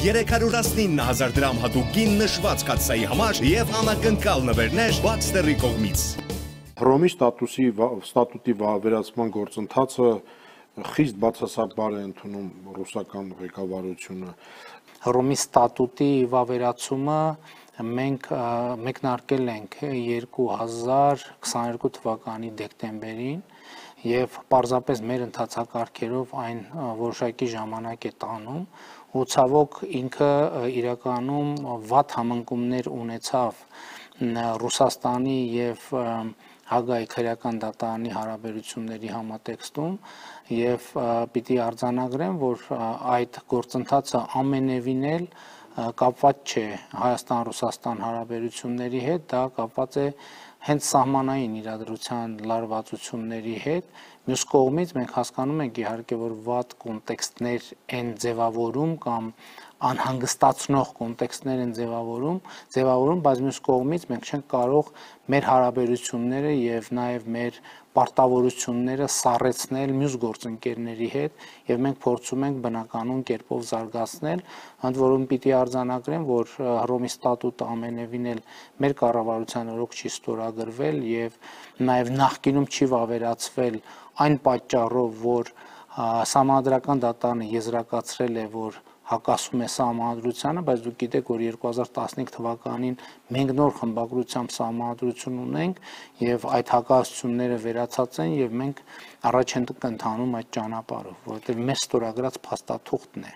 319,000 դրամ հատուկ գին նշված կաթսայի համար եւ անակնկալ նվերներ Baxter-ի կողմից։ Հռոմի ստատուտի վերացման գործընթացը խիստ բացասաբար է ընդունում ռուսական ղեկավարությունը։ Հռոմի ստատուտի վավերացումը մենք մեկնարկել ենք 2022 թվականի դեկտեմբերին եւ պարզապես մեր ընթացակարգերով այն որոշակի ժամանակ է տանում ու ցավոք ինքը իրականում վատ համընկումներ ունեցավ Ռուսաստանի եւ Հագայի քրեական դատարանի հարաբերությունների համատեքստում եւ պիտի արձանագրեմ, որ այդ գործընթացը ամենևին էլ կապված չէ Հայաստան-Ռուսաստան հարաբերությունների հետ, դա կապված է հենց սահմանային իրադրության լարվածությունների հետ։ Մյուս կողմից մենք հասկանում ենք իհարկե, որ վատ կոնտեքստներ են ձևավորում կամ անհանգստացնող կոնտեքստներ են ձևավորում, բայց մյուս կողմից մենք չենք կարող մեր հարաբերությունները եւ նաեւ մեր պարտավորությունները սառեցնել մյուս գործընկերների հետ եւ մենք փորձում ենք բնականon կերպով զարգացնել, ընդ որում պիտի արձանագրեմ, որ Հռոմի ստատուտը ամենևին էլ մեր կառավարության օրոք չի ստորագրվել եւ նաեւ նախկինում չի վավերացվել այն պատճառով, որ Սահմանադրական դատարանը եզրակացրել է, որ հակասում է սահմանադրությանը, բայց դուք գիտեք, որ 2015 թվականին մենք նոր խմբագրությամբ սահմանադրություն ունենք եւ այդ հակասությունները վերացած են եւ մենք առաջ ենք ընթանում այդ ճանապարհով, որովհետեւ մեր ստորագրած փաստաթուղթն է